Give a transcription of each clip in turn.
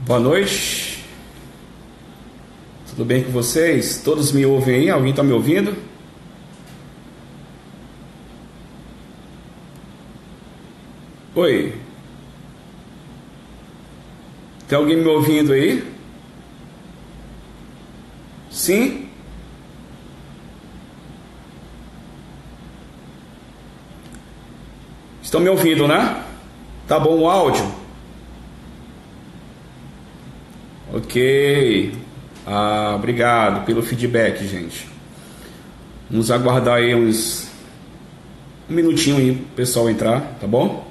Boa noite. Tudo bem com vocês? Todos me ouvem aí? Alguém está me ouvindo? Oi. Tem alguém me ouvindo aí? Sim? Estão me ouvindo, né? Tá bom o áudio? Ok. Obrigado pelo feedback, gente. Vamos aguardar aí um minutinho aí pro pessoal entrar, tá bom?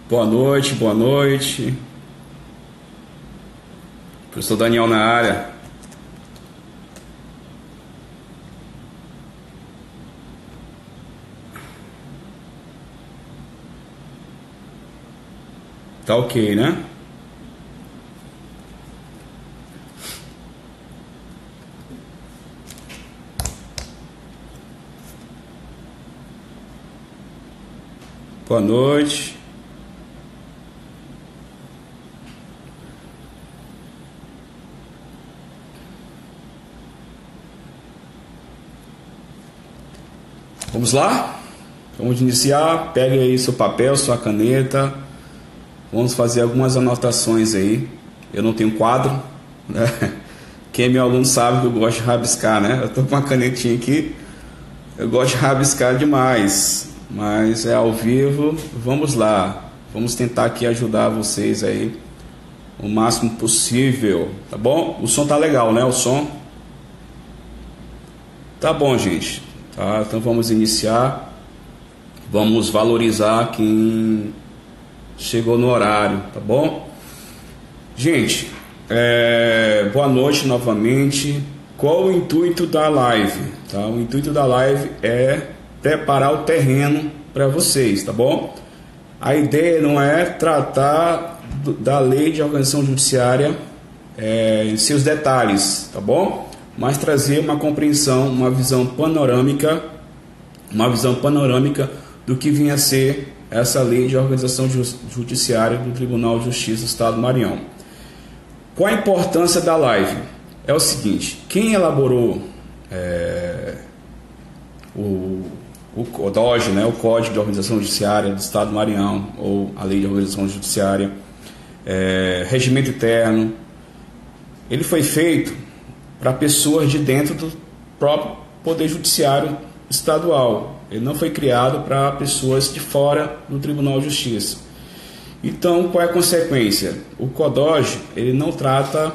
Boa noite, boa noite. Professor Daniel na área. Tá ok, né? Boa noite. Vamos lá? Vamos iniciar. Pegue aí seu papel, sua caneta. Vamos fazer algumas anotações aí. Eu não tenho quadro, né? Quem é meu aluno sabe que eu gosto de rabiscar, né? Eu tô com uma canetinha aqui. Eu gosto de rabiscar demais, mas é ao vivo. Vamos lá. Vamos tentar aqui ajudar vocês aí o máximo possível, tá bom? O som tá legal, né? O som tá bom, gente. Tá, então vamos iniciar. Vamos valorizar quem chegou no horário, tá bom? Gente, boa noite novamente. Qual o intuito da live? Tá? O intuito da live é preparar o terreno para vocês, tá bom? A ideia não é tratar da lei de organização judiciária em seus detalhes, tá bom? Mas trazer uma compreensão, uma visão panorâmica do que vinha a ser essa lei de organização judiciária do Tribunal de Justiça do Estado do Maranhão. Qual a importância da live? É o seguinte: quem elaborou o CODOJ, né, o Código de Organização Judiciária do Estado do Maranhão, ou a Lei de Organização Judiciária, regimento interno, ele foi feito para pessoas de dentro do próprio Poder Judiciário Estadual. Ele não foi criado para pessoas de fora do Tribunal de Justiça. Então, qual é a consequência? O CODOJ, ele não trata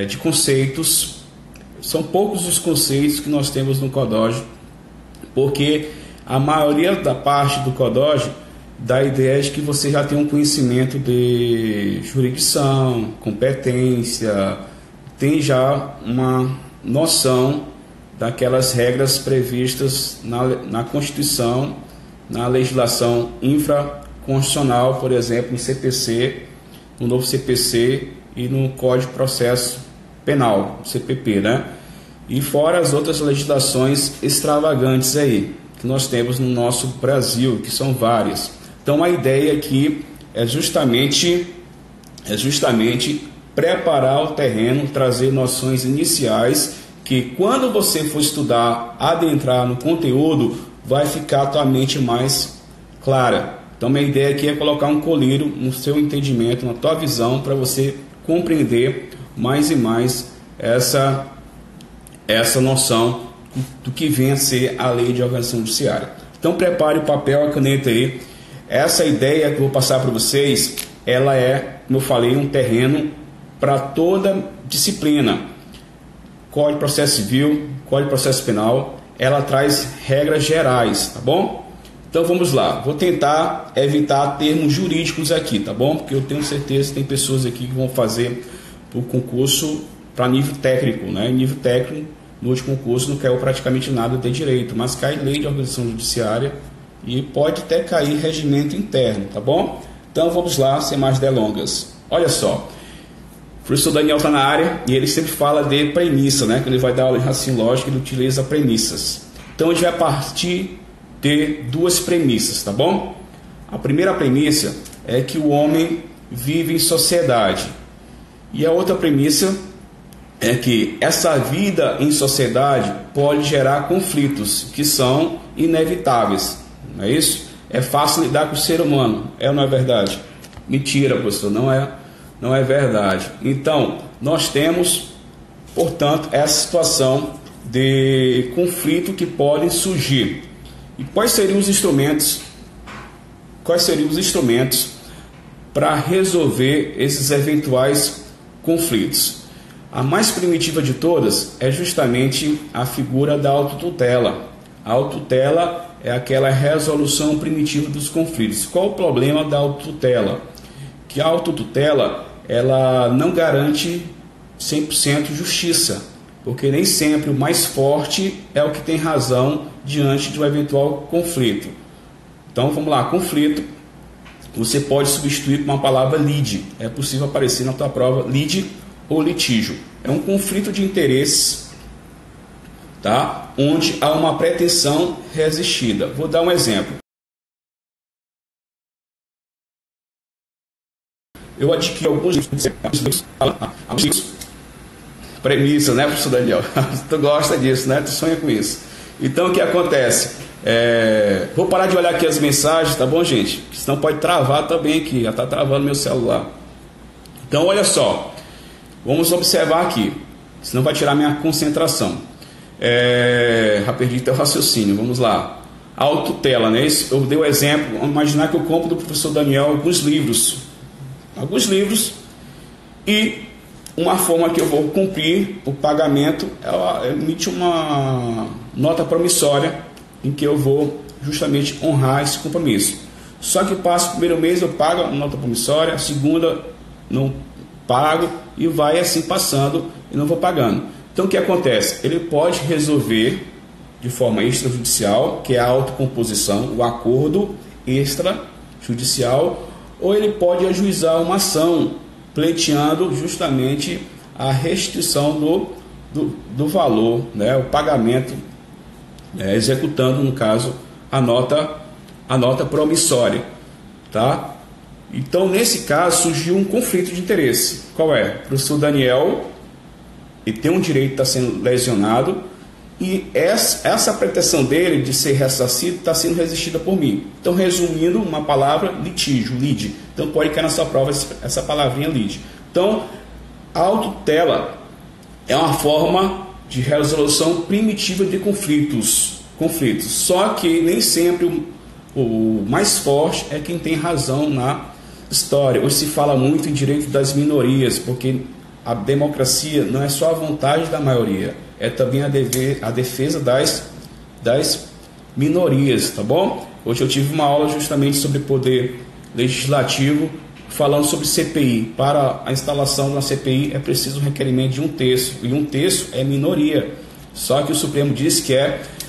de conceitos. São poucos os conceitos que nós temos no CODOJ, porque a maioria da parte do CODOJ dá a ideia de que você já tem um conhecimento de jurisdição, competência, tem já uma noção daquelas regras previstas na Constituição, na legislação infraconstitucional, por exemplo, no CPC, no novo CPC e no Código de Processo Penal, CPP, né? E fora as outras legislações extravagantes aí, que nós temos no nosso Brasil, que são várias. Então a ideia aqui é justamente preparar o terreno, trazer noções iniciais que quando você for estudar, adentrar no conteúdo, vai ficar a tua mente mais clara. Então minha ideia aqui é colocar um colírio no seu entendimento, na tua visão, para você compreender mais e mais essa noção do que vem a ser a Lei de Organização Judiciária. Então prepare o papel, a caneta aí. Essa ideia que eu vou passar para vocês, ela é, como eu falei, um terreno para toda disciplina. Código de Processo Civil, Código de Processo Penal, ela traz regras gerais, tá bom? Então vamos lá, vou tentar evitar termos jurídicos aqui, tá bom? Porque eu tenho certeza que tem pessoas aqui que vão fazer o concurso para nível técnico, né? Nível técnico, no último concurso não caiu praticamente nada de direito, mas cai lei de organização judiciária e pode até cair regimento interno, tá bom? Então vamos lá, sem mais delongas. Olha só, professor Daniel está na área e ele sempre fala de premissa, né? Que ele vai dar aula de raciocínio lógico, ele utiliza premissas. Então a gente vai partir de duas premissas, tá bom? A primeira premissa é que o homem vive em sociedade. E a outra premissa é que essa vida em sociedade pode gerar conflitos que são inevitáveis. Não é isso? É fácil lidar com o ser humano, é ou não é verdade? Mentira, professor, não é verdade. Então, nós temos, portanto, essa situação de conflito que podem surgir. E quais seriam os instrumentos? Quais seriam os instrumentos para resolver esses eventuais conflitos? A mais primitiva de todas é justamente a figura da autotutela. A autotutela é aquela resolução primitiva dos conflitos. Qual o problema da autotutela? Que a autotutela, ela não garante 100% justiça, porque nem sempre o mais forte é o que tem razão diante de um eventual conflito. Então vamos lá, conflito, você pode substituir por uma palavra lide. É possível aparecer na tua prova lide ou litígio. É um conflito de interesses, tá? Onde há uma pretensão resistida. Vou dar um exemplo. Eu adquiri alguns livros, premissa, né, professor Daniel? Tu gosta disso, né? Tu sonha com isso. Então o que acontece? Vou parar de olhar aqui as mensagens, tá bom, gente? Porque senão pode travar também aqui, já está travando meu celular. Então olha só, vamos observar aqui, senão vai tirar minha concentração. Já perdi teu raciocínio, vamos lá. Autotela, né? Eu dei o exemplo, vamos imaginar que eu compro do professor Daniel alguns livros, e uma forma que eu vou cumprir o pagamento, ela emite uma nota promissória em que eu vou justamente honrar esse compromisso. Só que passa o primeiro mês, eu pago a nota promissória, a segunda não pago, e vai assim passando e não vou pagando. Então o que acontece? Ele pode resolver de forma extrajudicial, que é a autocomposição, o acordo extrajudicial, ou ele pode ajuizar uma ação pleiteando justamente a restituição do valor, né, o pagamento, executando, no caso, a nota promissória, tá? Então, nesse caso, surgiu um conflito de interesse. Qual é? O professor Daniel, ele tem um direito de estar sendo lesionado, e essa pretensão dele de ser ressarcido está sendo resistida por mim. Então, resumindo, uma palavra, litígio, lide. Então, pode cair na sua prova essa palavrinha lide. Então, a autotutela é uma forma de resolução primitiva de conflitos. Só que nem sempre o mais forte é quem tem razão na história. Hoje se fala muito em direito das minorias, porque a democracia não é só a vontade da maioria, é também a defesa das minorias, tá bom? Hoje eu tive uma aula justamente sobre poder legislativo, falando sobre CPI. Para a instalação de uma CPI é preciso um requerimento de 1/3, e 1/3 é minoria. Só que o Supremo diz que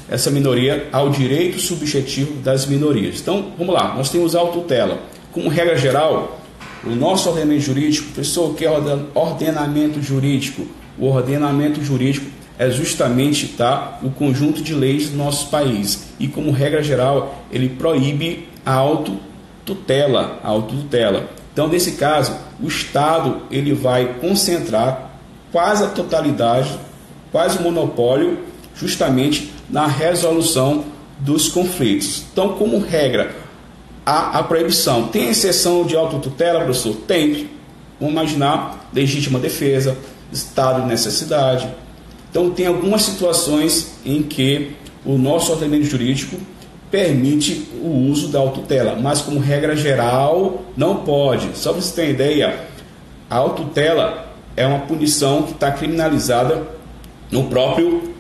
essa minoria ao direito subjetivo das minorias. Então, vamos lá, nós temos a autotutela. Como regra geral, o nosso ordenamento jurídico, professor, o que é ordenamento jurídico? O ordenamento jurídico é justamente o conjunto de leis do nosso país. E como regra geral, ele proíbe a autotutela. Então, nesse caso, o Estado ele vai concentrar quase a totalidade, quase o monopólio, justamente na resolução dos conflitos. Então, como regra, há a proibição. Tem exceção de autotutela, professor? Tem. Vamos imaginar legítima defesa, estado de necessidade. Então, tem algumas situações em que o nosso ordenamento jurídico permite o uso da autotutela, mas como regra geral não pode. Só para você ter uma ideia, a autotutela é uma punição que está criminalizada no próprio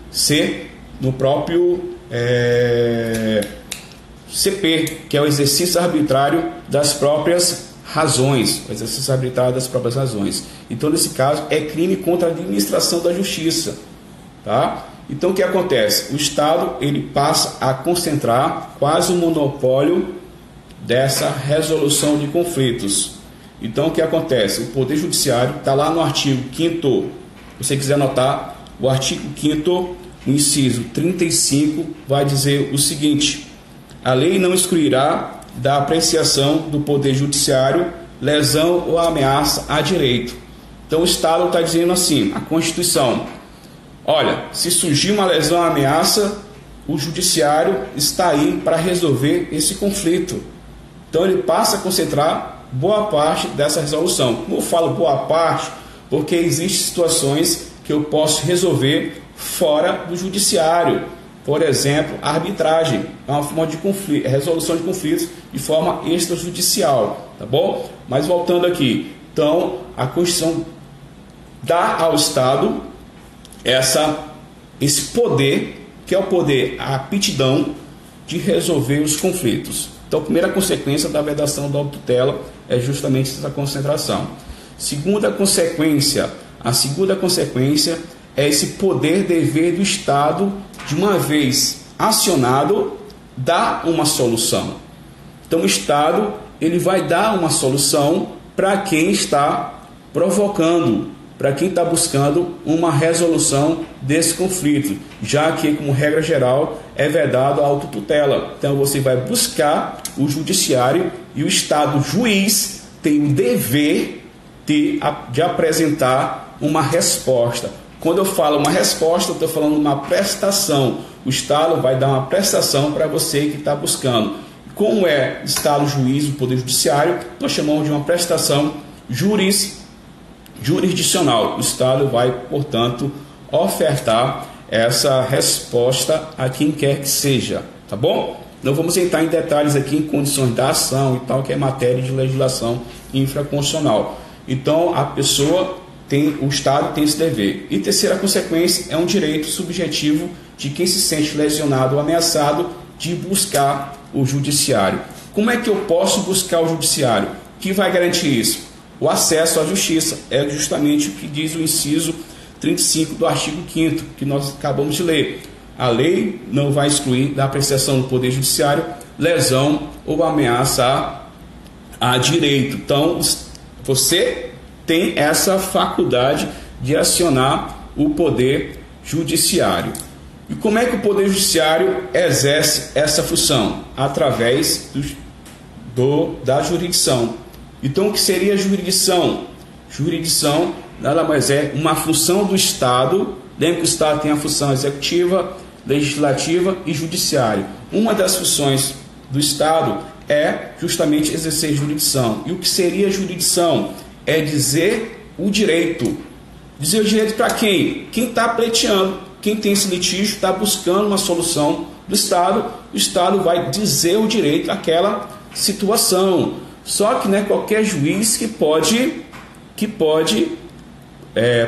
CP, que é o exercício arbitrário das próprias razões, Então, nesse caso, é crime contra a administração da justiça, tá? Então, o que acontece? O Estado ele passa a concentrar quase o monopólio dessa resolução de conflitos. Então, o que acontece? O Poder Judiciário está lá no artigo 5º, se você quiser anotar, o artigo 5º, o inciso 35, vai dizer o seguinte: a lei não excluirá da apreciação do Poder Judiciário lesão ou ameaça a direito. Então, o Estado está dizendo assim, a Constituição: olha, se surgir uma lesão ou ameaça, o Judiciário está aí para resolver esse conflito. Então, ele passa a concentrar boa parte dessa resolução. Como eu falo boa parte? Porque existem situações que eu posso resolver fora do Judiciário. Por exemplo, a arbitragem é uma forma de conflito, resolução de conflitos de forma extrajudicial, tá bom? Mas voltando aqui, então a Constituição dá ao Estado esse poder, que é o poder, a aptidão de resolver os conflitos. Então, a primeira consequência da vedação da autotutela é justamente essa concentração. A segunda consequência é esse poder-dever do Estado, de uma vez acionado, dar uma solução. Então, o Estado ele vai dar uma solução para quem está provocando, para quem está buscando uma resolução desse conflito, já que, como regra geral, é vedado a autotutela. Então, você vai buscar o Judiciário e o Estado juiz tem o dever de apresentar uma resposta. Quando eu falo uma resposta, eu estou falando uma prestação. O Estado vai dar uma prestação para você que está buscando. Como é Estado juiz, o Poder Judiciário, nós chamamos de uma prestação jurisdicional. O Estado vai, portanto, ofertar essa resposta a quem quer que seja, tá bom? Não vamos entrar em detalhes aqui em condições da ação e tal, que é matéria de legislação infraconstitucional. Então, o Estado tem esse dever. E terceira consequência é um direito subjetivo de quem se sente lesionado ou ameaçado de buscar o Judiciário. Como é que eu posso buscar o Judiciário? O que vai garantir isso? O acesso à justiça é justamente o que diz o inciso 35 do artigo 5º, que nós acabamos de ler. A lei não vai excluir da apreciação do Poder Judiciário lesão ou ameaça a direito. Então, você tem essa faculdade de acionar o Poder Judiciário. E como é que o Poder Judiciário exerce essa função? Através da jurisdição. Então, o que seria a jurisdição? Jurisdição nada mais é uma função do Estado. Lembra que o Estado tem a função executiva, legislativa e judiciária. Uma das funções do Estado é justamente exercer jurisdição. E o que seria a jurisdição? É dizer o direito. Dizer o direito para quem? Quem está pleiteando, quem tem esse litígio, está buscando uma solução do Estado, o Estado vai dizer o direito àquela situação. Só que não é qualquer juiz que pode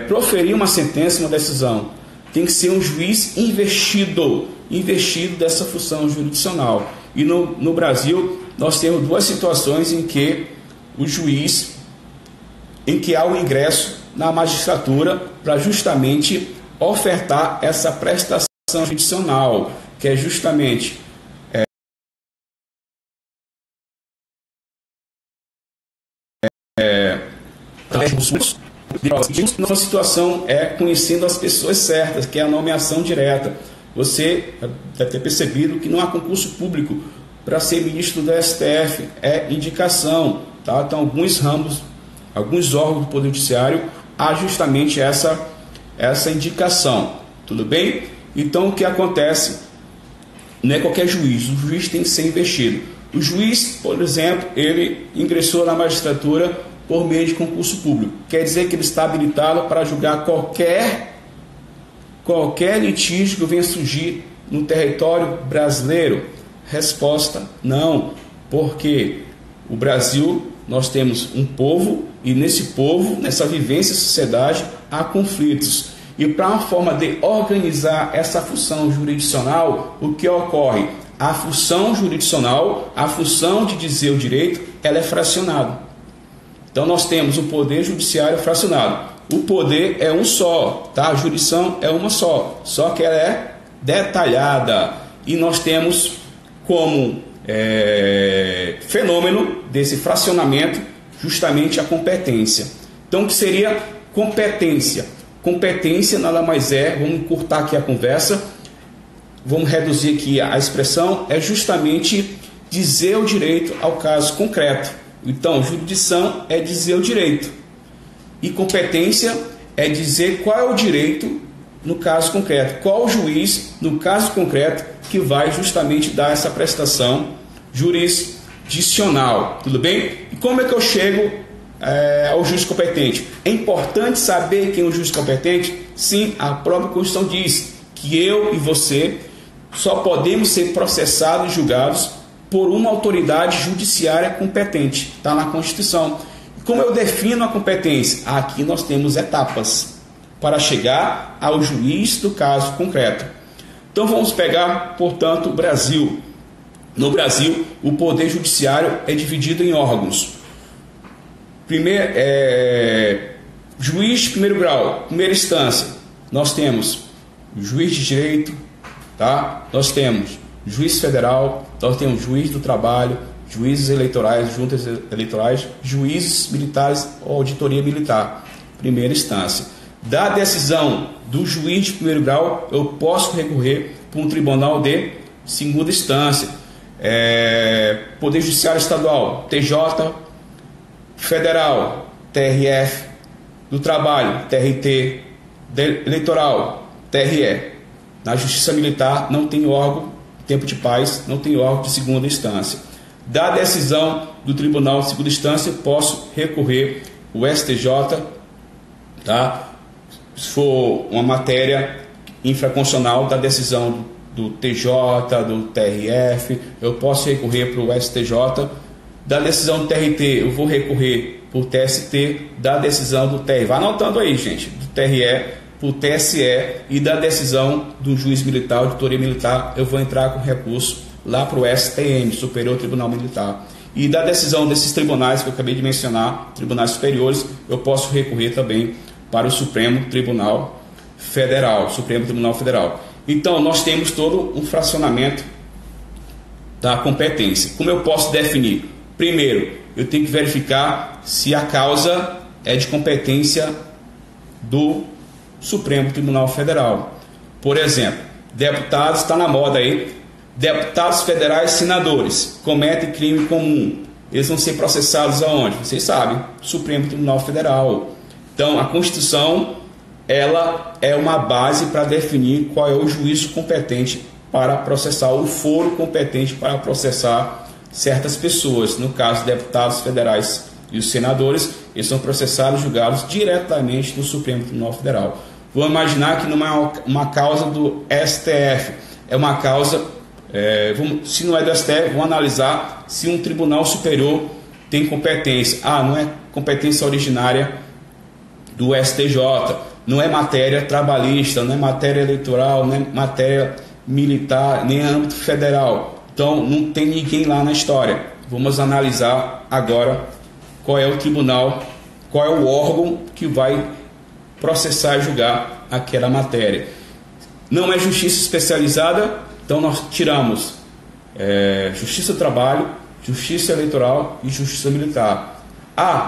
proferir uma sentença, uma decisão. Tem que ser um juiz investido dessa função jurisdicional. E no Brasil, nós temos duas situações em que há o ingresso na magistratura para justamente ofertar essa prestação jurisdicional, que é justamente nossa situação é conhecendo as pessoas certas, que é a nomeação direta. Você deve ter percebido que não há concurso público para ser ministro do STF, é indicação, tá? Então, alguns órgãos do Poder Judiciário há justamente essa indicação, tudo bem? Então, o que acontece? Não é qualquer juiz, o juiz tem que ser investido. O juiz, por exemplo, ele ingressou na magistratura por meio de concurso público. Quer dizer que ele está habilitado para julgar qualquer litígio que venha surgir no território brasileiro? Resposta: não, porque o Brasil, nós temos um povo e nesse povo, nessa vivência e sociedade, há conflitos. E para uma forma de organizar essa função jurisdicional, o que ocorre? A função jurisdicional, a função de dizer o direito, ela é fracionada. Então, nós temos o Poder Judiciário fracionado. O poder é um só, tá? A jurisdição é uma só que ela é detalhada. E nós temos como fenômeno desse fracionamento justamente a competência. Então, o que seria competência? Competência nada mais é, vamos encurtar aqui a conversa, vamos reduzir aqui a expressão, é justamente dizer o direito ao caso concreto. Então, jurisdição é dizer o direito. E competência é dizer qual é o direito no caso concreto. Qual o juiz, no caso concreto, que vai justamente dar essa prestação jurisdicional. Tudo bem? E como é que eu chego ao juiz competente? É importante saber quem é o juiz competente? Sim, a própria Constituição diz que eu e você só podemos ser processados e julgados por uma autoridade judiciária competente. Está na Constituição. Como eu defino a competência? Aqui nós temos etapas para chegar ao juiz do caso concreto. Então vamos pegar, portanto, o Brasil. No Brasil, o poder judiciário é dividido em órgãos. Primeiro, juiz de primeiro grau, primeira instância, nós temos juiz de direito, tá? Nós temos juiz federal, nós temos juiz do trabalho, juízes eleitorais, juntas eleitorais, juízes militares ou auditoria militar, primeira instância. Da decisão do juiz de primeiro grau, eu posso recorrer para um tribunal de segunda instância. Poder Judiciário Estadual, TJ, Federal, TRF, do Trabalho, TRT, Eleitoral, TRE. Na Justiça Militar não tem órgão, tempo de paz, não tem órgão de segunda instância. Da decisão do Tribunal de Segunda Instância, posso recorrer o STJ, tá? Se for uma matéria infraconstitucional da decisão do TJ, do TRF, eu posso recorrer para o STJ. Da decisão do TRT, eu vou recorrer para o TST. Da decisão do TRE, vai anotando aí, gente, do TRE para o TSE, e da decisão do juiz militar, auditoria militar, eu vou entrar com recurso lá para o STM, Superior Tribunal Militar. E da decisão desses tribunais que eu acabei de mencionar, tribunais superiores, eu posso recorrer também para o Supremo Tribunal Federal, Supremo Tribunal Federal. Então, nós temos todo um fracionamento da competência. Como eu posso definir? Primeiro, eu tenho que verificar se a causa é de competência do Supremo Tribunal Federal. Por exemplo, deputados, está na moda aí, deputados federais, senadores, cometem crime comum. Eles vão ser processados aonde? Vocês sabem, Supremo Tribunal Federal. Então, a Constituição, ela é uma base para definir qual é o juízo competente para processar, o foro competente para processar certas pessoas. No caso, deputados federais e os senadores, eles são processados e julgados diretamente no Supremo Tribunal Federal. Vou imaginar que não é uma causa do STF, é uma causa, se não é do STF, vamos analisar se um tribunal superior tem competência. Não é competência originária do STJ, não é matéria trabalhista, não é matéria eleitoral, não é matéria militar, nem âmbito federal. Então, não tem ninguém lá na história. Vamos analisar agora qual é o tribunal, qual é o órgão que vai processar e julgar aquela matéria. Não é justiça especializada, então nós tiramos Justiça do Trabalho, Justiça Eleitoral e Justiça Militar.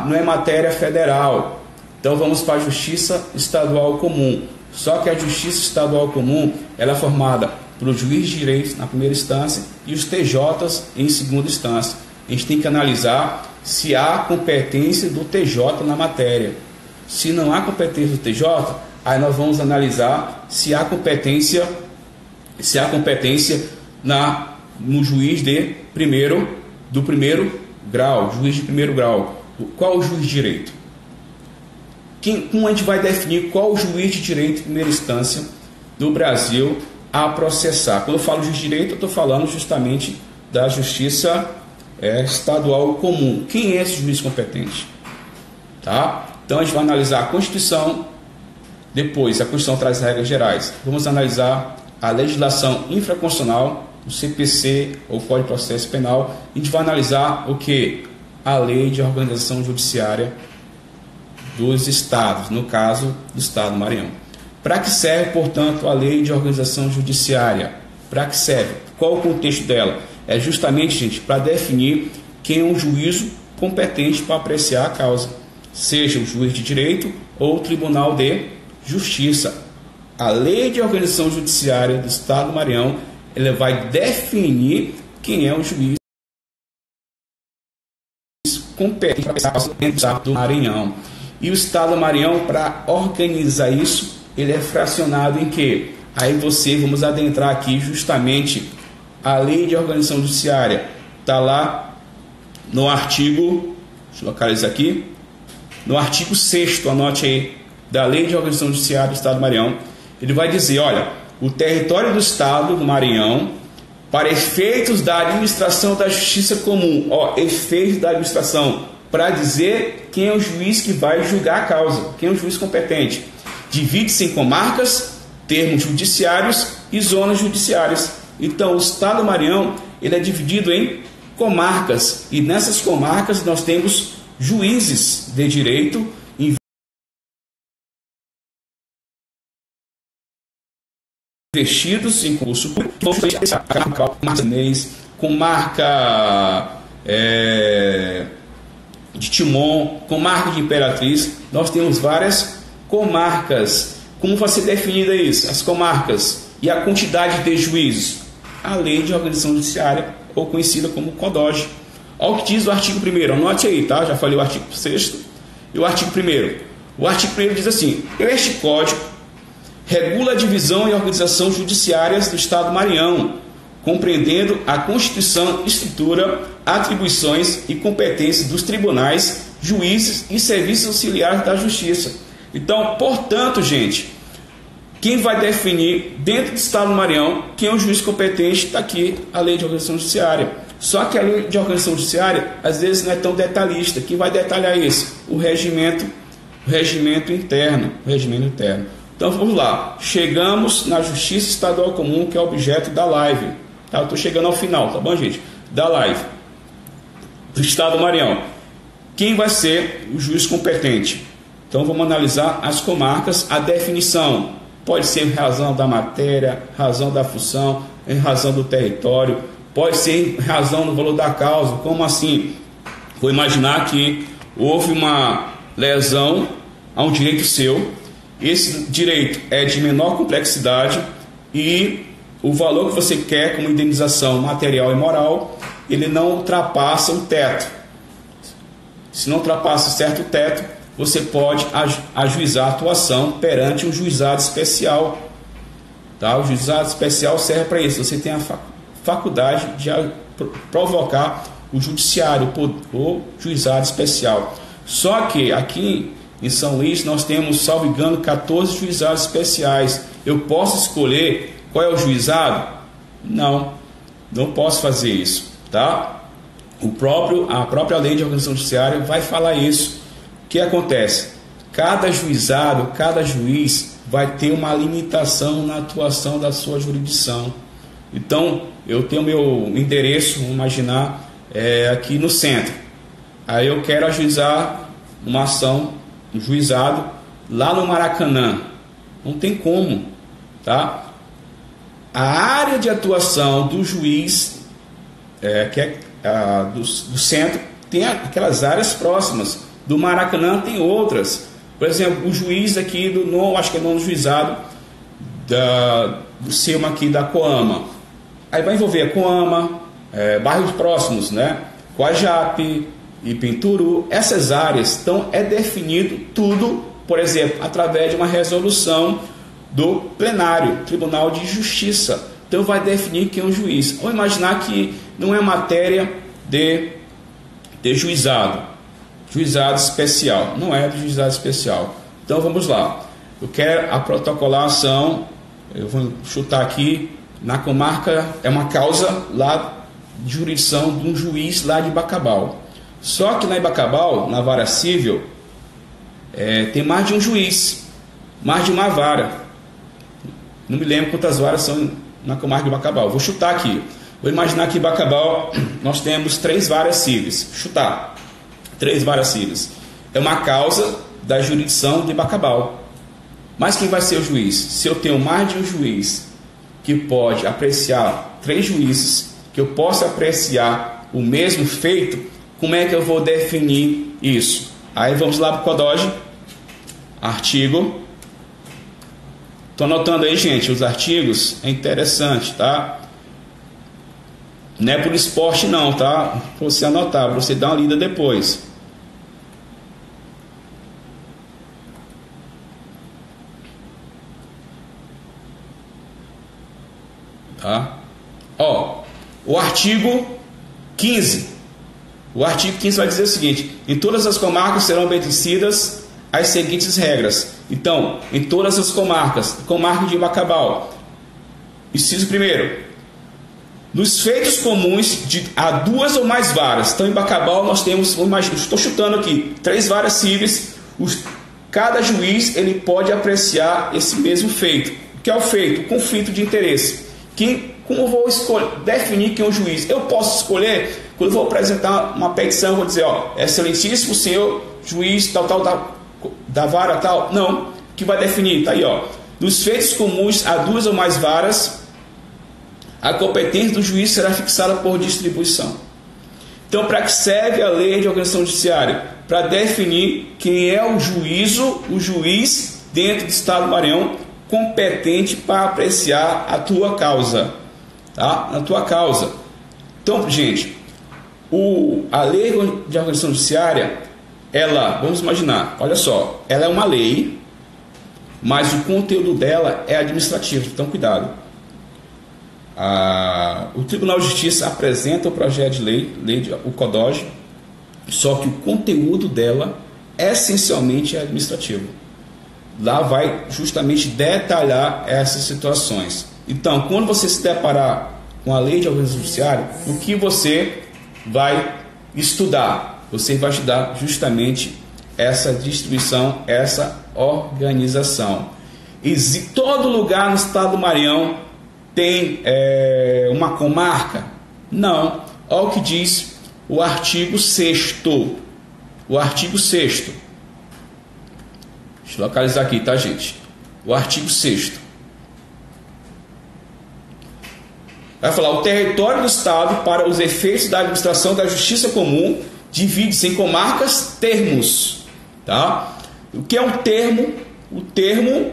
Não é matéria federal, então vamos para a Justiça Estadual Comum. Só que a Justiça Estadual Comum, ela é formada pelo juiz de direito na primeira instância e os TJs em segunda instância. A gente tem que analisar se há competência do TJ na matéria. Se não há competência do TJ, aí nós vamos analisar se há competência no juiz do primeiro grau, juiz de primeiro grau. Qual o juiz de direito? Como a gente vai definir qual o juiz de direito de primeira instância do Brasil a processar? Quando eu falo juiz de direito, eu estou falando justamente da Justiça Estadual Comum. Quem é esse juiz competente? Tá? Então a gente vai analisar a Constituição, depois a Constituição traz regras gerais. Vamos analisar a legislação infraconstitucional, o CPC, ou Código de Processo Penal. A gente vai analisar o que? A Lei de Organização Judiciária dos Estados, no caso do Estado do Maranhão. Para que serve, portanto, a Lei de Organização Judiciária? Para que serve? Qual o contexto dela? É justamente, gente, para definir quem é um juízo competente para apreciar a causa, seja o juiz de direito ou o tribunal de justiça. A lei de organização judiciária do Estado do Maranhão, ela vai definir quem é o juiz competente para apreciar a causa dentro do Estado do Maranhão. E o Estado do Maranhão, para organizar isso, ele é fracionado em quê? Aí vamos adentrar aqui justamente a lei de organização judiciária. Está lá no artigo, deixa eu localizar aqui, no artigo 6º, anote aí, da lei de organização judiciária do Estado do Maranhão. Ele vai dizer, olha, o território do Estado do Maranhão, para efeitos da administração da justiça comum, efeitos da administração, para dizer quem é o juiz que vai julgar a causa, quem é o juiz competente. Divide-se em comarcas, termos judiciários e zonas judiciárias. Então, o Estado do Maranhão, ele é dividido em comarcas, e nessas comarcas nós temos juízes de direito investidos em concurso público, comarca de Timon, comarca de Imperatriz. Nós temos várias comarcas. Como vai ser definida isso? As comarcas e a quantidade de juízes. A lei de organização judiciária, ou conhecida como CODOJ. Olha o que diz o artigo 1º, anote aí, tá? Já falei o artigo 6º e o artigo 1º. O artigo 1º diz assim: este código regula a divisão e organização judiciárias do Estado do Maranhão, compreendendo a constituição, estrutura, atribuições e competências dos tribunais, juízes e serviços auxiliares da justiça. Então, portanto, gente, quem vai definir dentro do Estado do Maranhão quem é o juiz competente, está aqui a lei de organização judiciária. Só que a lei de organização judiciária, às vezes, não é tão detalhista. Quem vai detalhar isso? O regimento interno. Então, vamos lá. Chegamos na Justiça Estadual Comum, que é objeto da live. Tá? Eu estou chegando ao final, tá bom, gente? Da live. Do Estado do Maranhão. Quem vai ser o juiz competente? Então, vamos analisar as comarcas. A definição pode ser em razão da matéria, razão da função, em razão do território, pode ser em razão do valor da causa. Como assim? Vou imaginar que houve uma lesão a um direito seu. Esse direito é de menor complexidade e o valor que você quer como indenização material e moral, ele não ultrapassa o teto. Se não ultrapassa certo teto, você pode ajuizar a atuação perante um juizado especial. Tá? O juizado especial serve para isso. Você tem a faculdade de provocar o judiciário, o juizado especial. Só que aqui em São Luís nós temos, salvo engano, 14 juizados especiais. Eu posso escolher qual é o juizado? Não posso fazer isso, tá? A própria lei de organização judiciária vai falar isso. O que acontece? Cada juizado, cada juiz vai ter uma limitação na atuação da sua jurisdição. Então, eu tenho meu endereço, vamos imaginar, aqui no centro. Aí eu quero ajuizar uma ação, um juizado, lá no Maracanã. Não tem como, tá? A área de atuação do juiz, do centro, tem aquelas áreas próximas. Do Maracanã tem outras. Por exemplo, o juiz aqui acho que é no juizado do SEMA aqui da Coama. Aí vai envolver a Coama, bairros próximos, né? Coajape, Ipinturu, essas áreas. Então é definido tudo, por exemplo, através de uma resolução do plenário, Tribunal de Justiça. Então vai definir quem é o juiz. Vamos imaginar que não é matéria de juizado especial, não é de juizado especial. Então vamos lá. Eu quero a protocolar a ação, eu vou chutar aqui, na comarca, é uma causa lá de jurisdição de um juiz lá de Bacabal. Só que lá em Bacabal, na vara civil, tem mais de um juiz, mais de uma vara. Não me lembro quantas varas são na comarca de Bacabal. Vou chutar aqui. Vou imaginar que em Bacabal nós temos 3 varas cíveis. Chutar. 3 varas cíveis. É uma causa da jurisdição de Bacabal. Mas quem vai ser o juiz? Se eu tenho mais de um juiz que pode apreciar 3 juízes, que eu possa apreciar o mesmo feito, Como é que eu vou definir isso? Aí vamos lá para o CODOJ, artigo. Estou anotando aí, gente, os artigos, é interessante, tá? Não é por esporte não, tá? Para você anotar, para você dar uma lida depois. Tá? Ó, o artigo 15. O artigo 15 vai dizer o seguinte: em todas as comarcas serão obedecidas as seguintes regras. Então, em todas as comarcas, comarca de Bacabal, inciso primeiro, nos feitos comuns a 2 ou mais varas. Então, em Bacabal nós temos, estou chutando aqui, 3 varas cíveis. Cada juiz ele pode apreciar esse mesmo feito. O que é o feito? O conflito de interesse. Como eu vou definir quem é o juiz? Eu posso escolher, quando eu vou apresentar uma petição, eu vou dizer, ó, excelentíssimo senhor juiz tal, da vara tal. Não, que vai definir, tá aí, ó. Nos feitos comuns a 2 ou mais varas, a competência do juiz será fixada por distribuição. Então, para que serve a lei de organização judiciária? Para definir quem é o juiz dentro do Estado do Maranhão competente para apreciar a tua causa, tá? A tua causa. Então, gente, a lei de organização judiciária, ela, vamos imaginar, olha só, ela é uma lei, mas o conteúdo dela é administrativo, então cuidado. O Tribunal de Justiça apresenta o projeto de lei, o CODOJ, só que o conteúdo dela essencialmente é administrativo. Lá vai justamente detalhar essas situações. Então, quando você se deparar com a lei de organização judiciária, o que você vai estudar? Você vai estudar justamente essa distribuição, essa organização. Todo lugar no estado do Maranhão tem uma comarca? Não. Olha o que diz o artigo 6º. O artigo 6º. Deixa eu localizar aqui, tá, gente? O artigo 6º. Vai falar: o território do Estado, para os efeitos da administração da justiça comum, divide-se em comarcas termos. Tá? O que é um termo? O termo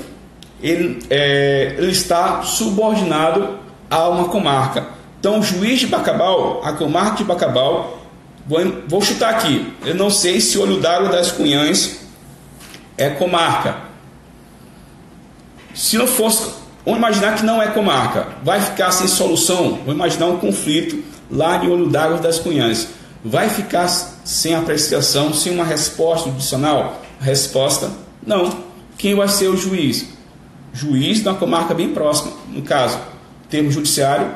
ele está subordinado a uma comarca. Então, o juiz de Bacabal, a comarca de Bacabal, vou chutar aqui, eu não sei se Olho d'Água das Cunhãs é comarca. Se não fosse, vamos imaginar que não é comarca, vai ficar sem solução. Vamos imaginar um conflito lá em Olho d'Água das Cunhãs, vai ficar sem apreciação, sem uma resposta judicial? Resposta: não. Quem vai ser o juiz? Juiz da comarca bem próxima, no caso, termo judiciário,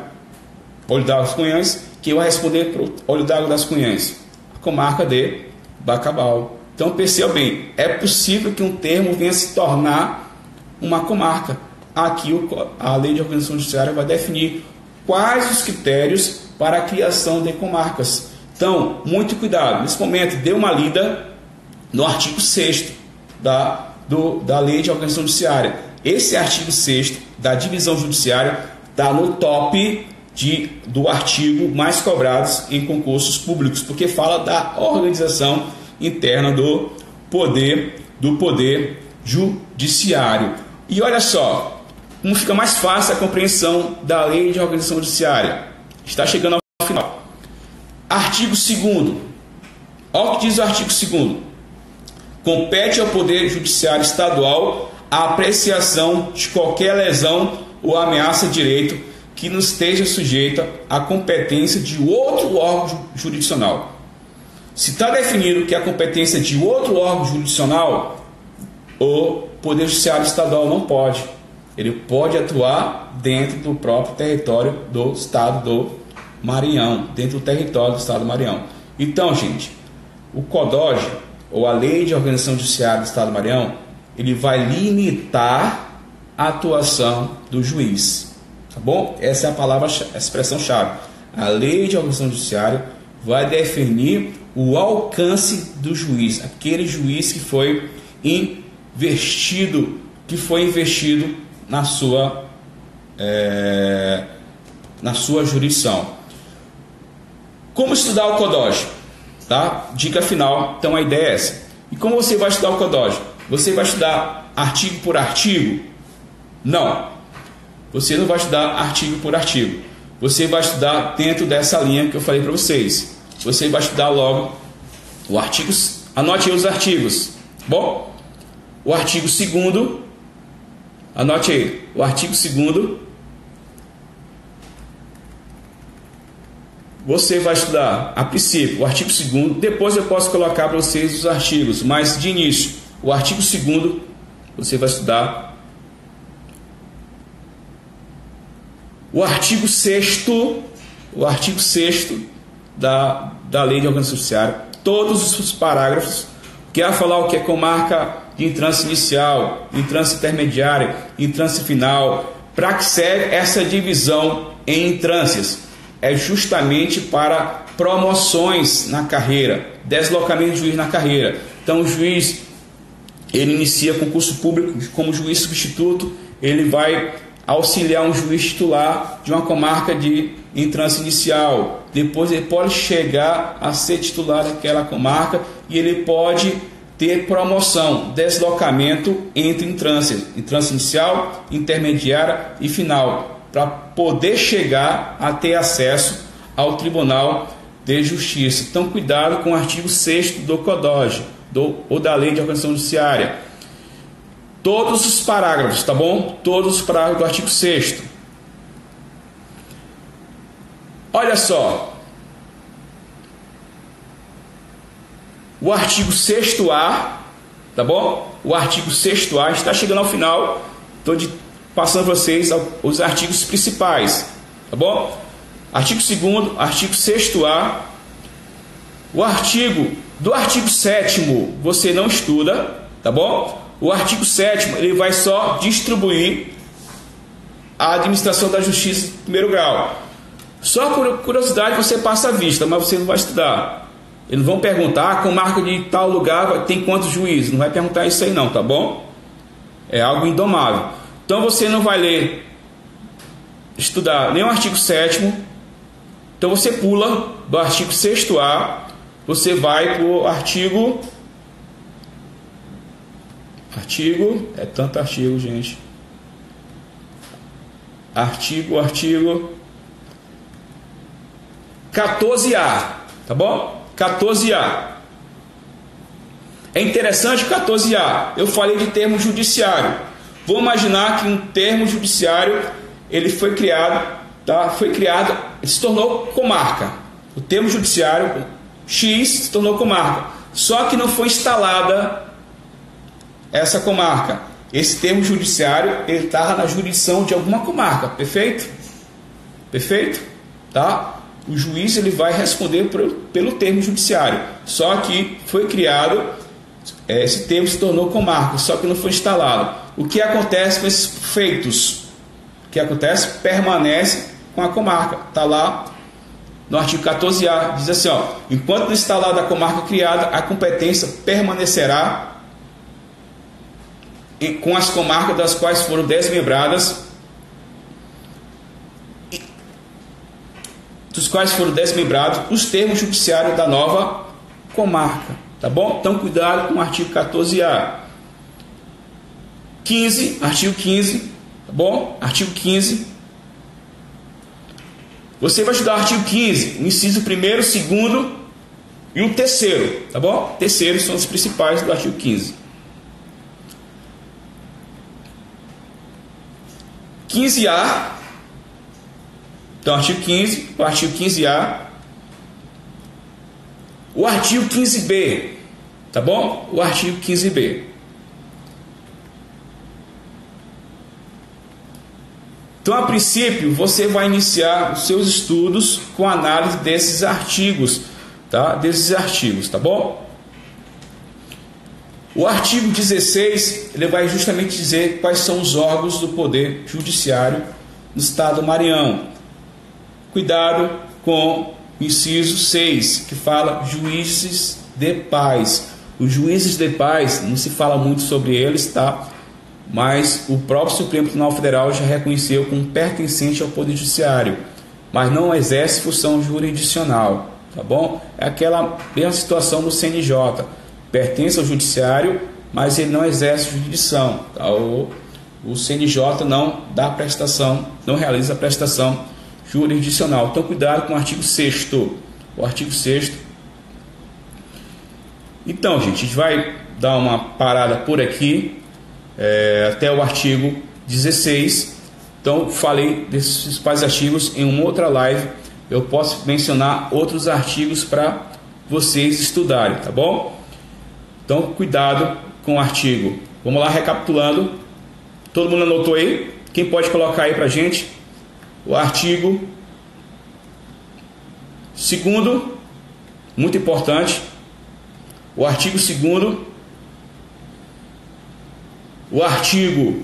Olho d'Água das Cunhãs. Quem vai responder para o Olho d'Água das Cunhãs? A comarca de Bacabal. Então, perceba bem, é possível que um termo venha se tornar uma comarca. Aqui a lei de organização judiciária vai definir quais os critérios para a criação de comarcas. Então, muito cuidado. Nesse momento, dê uma lida no artigo 6º da lei de organização judiciária. Esse artigo 6º da divisão judiciária está no top do artigo mais cobrados em concursos públicos, porque fala da organização interna do poder judiciário. E olha só, como fica mais fácil a compreensão da lei de organização judiciária. Está chegando ao final. Artigo 2º. Olha o que diz o artigo 2º. Compete ao Poder Judiciário Estadual a apreciação de qualquer lesão ou ameaça de direito que não esteja sujeita à competência de outro órgão jurisdicional. Se está definido que a competência de outro órgão jurisdicional, o Poder Judiciário Estadual não pode. Ele pode atuar dentro do próprio território do Estado do Maranhão, dentro do território do Estado do Maranhão. Então, gente, o CODOJ, ou a Lei de Organização Judiciária do Estado do Maranhão, ele vai limitar a atuação do juiz. Tá bom? Essa é a palavra, a expressão-chave. A Lei de Organização Judiciária vai definir o alcance do juiz, aquele juiz que foi investido na sua jurisdição. Como estudar o CODOJ? tá? Dica final, então a ideia é essa. E como você vai estudar o CODOJ? Você vai estudar artigo por artigo? Não. Você não vai estudar artigo por artigo. Você vai estudar dentro dessa linha que eu falei para vocês. Você vai estudar logo o artigo, anote aí os artigos. Bom, o artigo 2º, anote aí, o artigo 2º, você vai estudar a princípio o artigo 2º, depois eu posso colocar para vocês os artigos, mas de início, o artigo 2º, você vai estudar o artigo 6º, da Lei de Organização Judiciária, todos os parágrafos, que vai falar o que é comarca de entrância inicial, entrância intermediária, entrância final, para que serve essa divisão em entrâncias? É justamente para promoções na carreira, deslocamento de juiz na carreira. Então o juiz, ele inicia concurso público como juiz substituto, ele vai auxiliar um juiz titular de uma comarca de entrância inicial, depois ele pode chegar a ser titular daquela comarca e ele pode ter promoção, deslocamento entre entrâncias, entrância inicial, intermediária e final, para poder chegar a ter acesso ao Tribunal de Justiça. Então cuidado com o artigo 6º do CODOJ, ou da Lei de Organização Judiciária. Todos os parágrafos, tá bom? Todos os parágrafos do artigo 6º. Olha só. O artigo 6º-A, tá bom? O artigo 6º-A está chegando ao final. Estou passando para vocês os artigos principais, tá bom? Artigo 2º, artigo 6º-A. O artigo 7º você não estuda, tá bom? O artigo 7º ele vai só distribuir a administração da justiça de primeiro grau. Só por curiosidade você passa a vista, mas você não vai estudar. Eles vão perguntar, com marca de tal lugar tem quantos juízes? Não vai perguntar isso aí não, tá bom? É algo indomável. Então você não vai ler, estudar nem o artigo 7º. Então você pula do artigo 6º-A, você vai para o artigo, é tanto artigo, gente. Artigo 14A, tá bom? 14A. É interessante 14A. Eu falei de termo judiciário. Vou imaginar que um termo judiciário ele foi criado, tá? Ele se tornou comarca. O termo judiciário X se tornou comarca. Só que não foi instalada essa comarca. Esse termo judiciário ele estava na jurisdição de alguma comarca. Perfeito? Perfeito? Tá? O juiz ele vai responder pelo termo judiciário. Só que foi criado, esse termo se tornou comarca, só que não foi instalado. O que acontece com esses feitos? O que acontece? Permanece com a comarca. Está lá no artigo 14A. Diz assim, ó, enquanto não instalada a comarca criada, a competência permanecerá com as comarcas das quais foram desmembradas, os termos judiciários da nova comarca, tá bom? Então cuidado com o artigo 14A. 15, artigo 15, tá bom? Artigo 15. Você vai estudar o artigo 15, o inciso 1º, 2º e o 3º, tá bom? Terceiros são os principais do artigo 15. 15A, então artigo 15, o artigo 15A, o artigo 15B, tá bom? O artigo 15B. Então, a princípio, você vai iniciar os seus estudos com a análise desses artigos, tá? Tá bom? O artigo 16, ele vai justamente dizer quais são os órgãos do Poder Judiciário no Estado do Maranhão. Cuidado com o inciso 6, que fala juízes de paz. Os juízes de paz, não se fala muito sobre eles, tá? Mas o próprio Supremo Tribunal Federal já reconheceu como pertencente ao Poder Judiciário, mas não exerce função jurisdicional, tá bom? É aquela mesma situação do CNJ, pertence ao judiciário, mas ele não exerce jurisdição, tá? O CNJ não dá prestação, não realiza a prestação jurisdicional. Então cuidado com o artigo 6º. O artigo 6º. Então, gente, a gente vai dar uma parada por aqui até o artigo 16. Então, falei desses principais artigos em uma outra live. Eu posso mencionar outros artigos para vocês estudarem, tá bom? Então, cuidado com o artigo. Vamos lá, recapitulando. Todo mundo anotou aí? Quem pode colocar aí para gente? O artigo 2º, muito importante. O artigo 2º. O artigo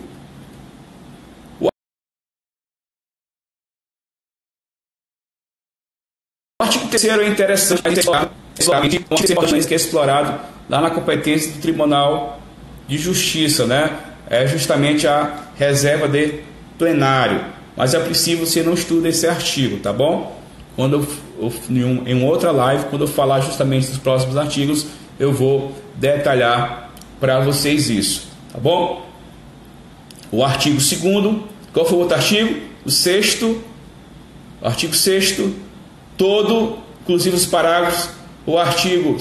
3º é interessante, que é explorado lá na competência do Tribunal de Justiça, né? É justamente a reserva de plenário. Mas a princípio você não estuda esse artigo, tá bom? Quando em uma outra live, quando eu falar justamente dos próximos artigos, eu vou detalhar para vocês isso, tá bom? O artigo 2º, qual foi o outro artigo? O 6º, o artigo 6º, todo, inclusive os parágrafos, o artigo,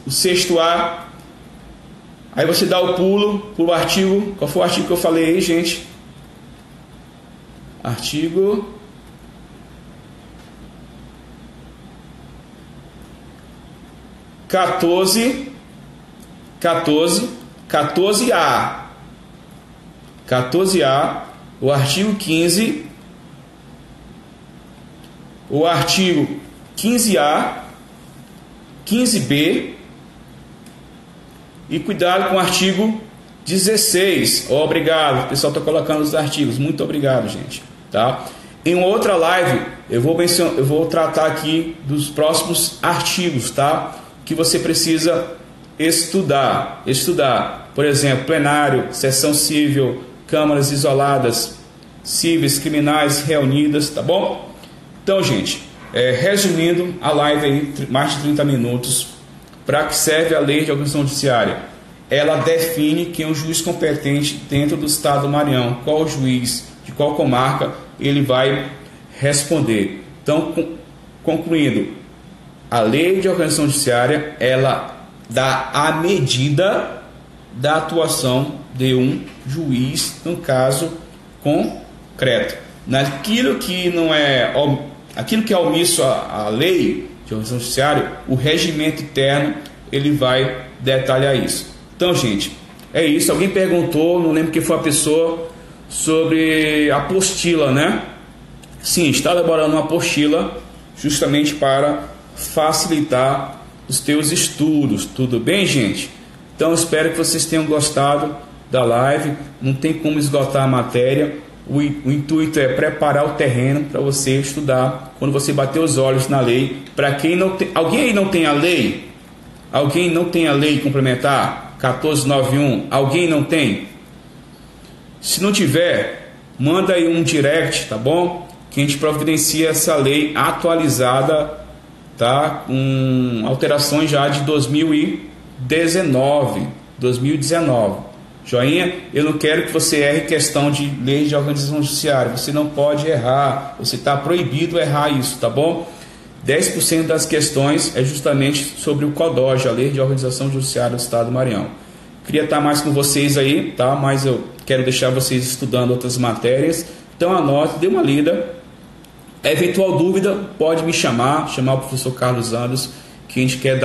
o 6º-A, aí você dá o pulo para o artigo, qual foi o artigo que eu falei aí, gente? Artigo 14A. 14A, o artigo 15, o artigo 15A, 15B, e cuidado com o artigo 16. Obrigado, o pessoal está colocando os artigos, muito obrigado, gente, tá? Em outra live eu vou tratar aqui dos próximos artigos, tá? Que você precisa estudar, por exemplo, plenário, sessão civil, câmaras isoladas, cíveis, criminais reunidas, tá bom? Então, gente, resumindo a live aí, mais de 30 minutos, para que serve a lei de organização judiciária? Ela define quem é o juiz competente dentro do estado do Maranhão, qual o juiz, de qual comarca ele vai responder. Então, concluindo, a lei de organização judiciária, ela dá a medida da atuação de um juiz, no caso concreto. Naquilo que não é, aquilo que é omisso à lei de organização judiciária, o regimento interno ele vai detalhar isso. Então, gente, é isso. Alguém perguntou, não lembro quem foi a pessoa, sobre a apostila, né? Sim, está elaborando uma apostila justamente para facilitar os teus estudos. Tudo bem, gente? Então, espero que vocês tenham gostado da live. Não tem como esgotar a matéria. O intuito é preparar o terreno para você estudar quando você bater os olhos na lei. Para quem não tem, alguém aí não tem a lei? Alguém não tem a lei complementar 1491? Alguém não tem? Se não tiver, manda aí um direct, tá bom? Que a gente providencia essa lei atualizada, tá? Com alterações já de 2019. Joinha? Eu não quero que você erre questão de lei de organização judiciária. Você não pode errar. Você está proibido errar isso, tá bom? 10% das questões é justamente sobre o CODOJ, a Lei de Organização Judiciária do Estado do Maranhão. Queria estar mais com vocês aí, tá? Mas eu quero deixar vocês estudando outras matérias. Então anote, dê uma lida. Eventual dúvida, pode me chamar o professor Carlos Andos, que a gente quer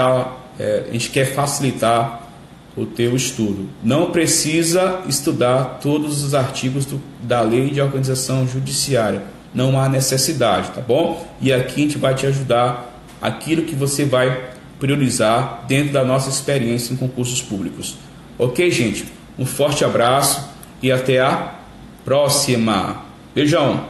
facilitar o teu estudo. Não precisa estudar todos os artigos da Lei de Organização Judiciária. Não há necessidade, tá bom? E aqui a gente vai te ajudar aquilo que você vai priorizar dentro da nossa experiência em concursos públicos. Ok, gente? Um forte abraço e até a próxima. Beijão!